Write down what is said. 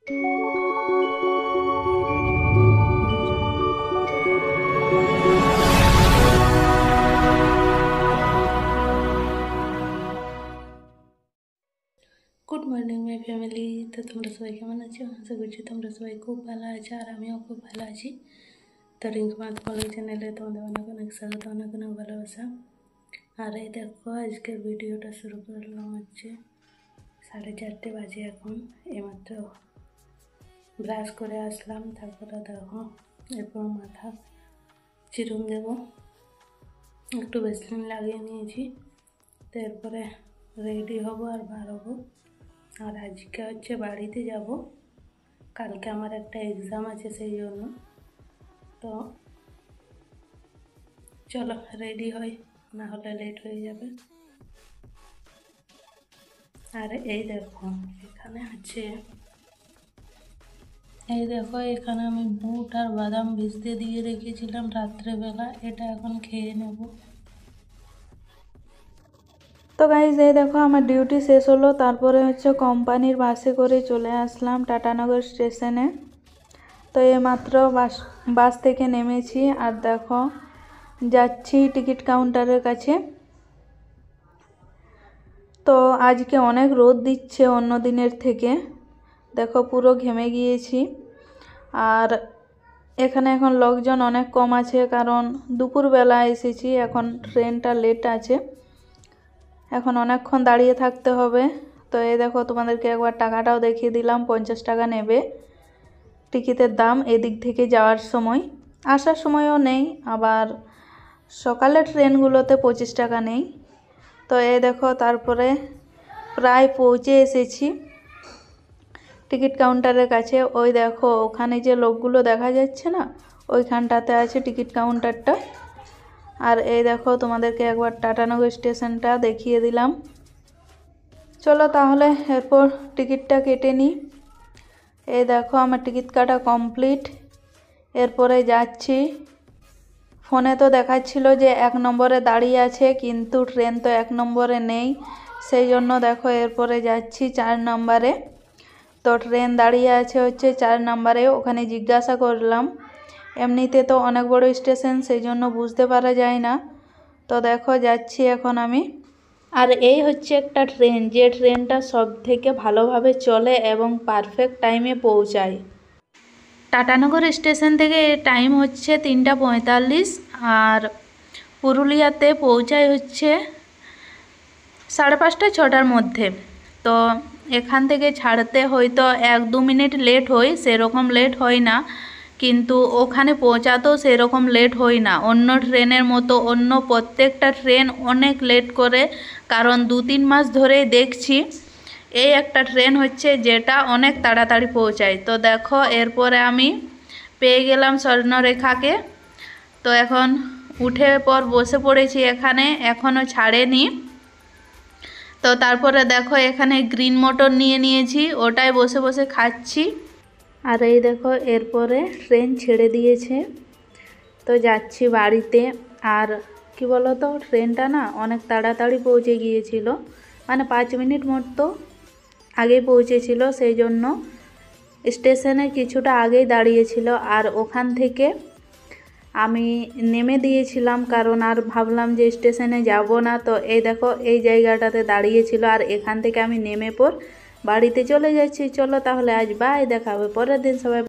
Good morning my family. তো তোমরা সবাই কেমন আছো? আশা করছি তোমরা সবাই খুব ভালো আছো, আর আমিও খুব ভালো আছি। তো রিঙ্কু মাত ব্লগ চ্যানেলে তোমাদের অনেক অনেক স্বাগত, অনেক অনেক ভালোবাসা। আর এই দেখো আজকের ভিডিওটা শুরু করলাম হচ্ছে 4:30 বাজে এখন। এইমাত্র ব্রাশ করে আসলাম, তারপরে দেখো এরপর মাথা চিরুন দেব, একটু ভ্যাসলিন লাগিয়ে নিয়েছি। তো এরপরে রেডি হব আর বার হবো। আর আজকে হচ্ছে বাড়িতে যাব, কালকে আমার একটা এক্সাম আছে, সেই জন্য। তো চলো রেডি হই, না হলে লেট হয়ে যাবে। আর এই দেখো এখানে আছে, এই দেখো এখানে আমি বুট আর বাদাম ভিজতে দিয়ে রেখেছিলাম রাত্রেবেলা, এটা এখন খেয়ে নেব। তো গাইজ এই দেখো আমার ডিউটি শেষ হলো, তারপরে হচ্ছে কোম্পানির বাসে করে চলে আসলাম টাটানগর স্টেশনে। তো এইমাত্র বাস থেকে নেমেছি, আর দেখো যাচ্ছি টিকিট কাউন্টারের কাছে। তো আজকে অনেক রোদ দিচ্ছে অন্য দিনের থেকে, দেখো পুরো ঘেমে গিয়েছি। আর এখানে এখন লোকজন অনেক কম আছে, কারণ দুপুরবেলা এসেছি, এখন ট্রেনটা লেট আছে, এখন অনেকক্ষণ দাঁড়িয়ে থাকতে হবে। তো এই দেখো তোমাদেরকে একবার টাকাটাও দেখিয়ে দিলাম, 50 টাকা নেবে টিকিটের দাম এদিক থেকে যাওয়ার সময়। আসার সময়ও নেই, আবার সকালের ট্রেনগুলোতে 25 টাকা নেই। তো এই দেখো তারপরে প্রায় পৌঁছে এসেছি টিকিট কাউন্টারের কাছে। ওই দেখো ওখানে যে লোকগুলো দেখা যাচ্ছে না, ওইখানটাতে আছে টিকিট কাউন্টারটা। আর এই দেখো তোমাদেরকে একবার টাটানগর স্টেশনটা দেখিয়ে দিলাম। চলো তাহলে এরপর টিকিটটা কেটে নিই। এই দেখো আমার টিকিট কাটা কমপ্লিট, এরপরে যাচ্ছি। ফোনে তো দেখাচ্ছিল যে 1 নম্বরে দাঁড়িয়ে আছে, কিন্তু ট্রেন তো 1 নম্বরে নেই, সেই জন্য দেখো এরপরে যাচ্ছি 4 নম্বরে। তো ট্রেন দাঁড়িয়ে আছে হচ্ছে 4 নম্বরে, ওখানে জিজ্ঞাসা করলাম। এমনিতে তো অনেক বড় স্টেশন, সেই জন্য বুঝতে পারা যায় না। তো দেখো যাচ্ছি এখন আমি। আর এই হচ্ছে একটা ট্রেন, যে ট্রেনটা সব থেকে ভালোভাবে চলে এবং পারফেক্ট টাইমে পৌঁছায়। টাটানগর স্টেশন থেকে টাইম হচ্ছে 3টা 45, আর পুরুলিয়াতে পৌঁছায় হচ্ছে 5:30-6টার মধ্যে। তো এখান থেকে ছাড়তে হয়তো 1-2 মিনিট লেট হয়, সেরকম লেট হয় না, কিন্তু ওখানে পৌঁছাতেও সেরকম লেট হয় না। অন্য ট্রেনের মতো অন্য প্রত্যেকটা ট্রেন অনেক লেট করে, কারণ 2-3 মাস ধরেই দেখছি এই একটা ট্রেন হচ্ছে যেটা অনেক তাড়াতাড়ি পৌঁছায়। তো দেখো এরপরে আমি পেয়ে গেলাম স্বর্ণরেখাকে। তো এখন উঠে পর বসে পড়েছি এখানে, এখনও ছাড়েনি। তো তারপরে দেখো এখানে গ্রিন মটর নিয়ে নিয়েছি, ওটাই বসে বসে খাচ্ছি। আর এই দেখো এরপরে ট্রেন ছেড়ে দিয়েছে, তো যাচ্ছি বাড়িতে। আর কি বলো তো, ট্রেনটা না অনেক তাড়াতাড়ি পৌঁছে গিয়েছিল, মানে 5 মিনিট মতো আগে পৌঁছেছিল, সেই জন্য স্টেশনে কিছুটা আগেই দাঁড়িয়েছিল। আর ওখান থেকে আমি নেমে দিয়েছিলাম, কারণ আর ভাবলাম যে স্টেশনে যাব না। তো এই দেখো এই জায়গাটাতে দাঁড়িয়েছিল, আর এখান থেকে আমি নেমে পর বাড়িতে চলে যাচ্ছি। চলো তাহলে আজ বাই, দেখা হবে পরের দিন। সবাই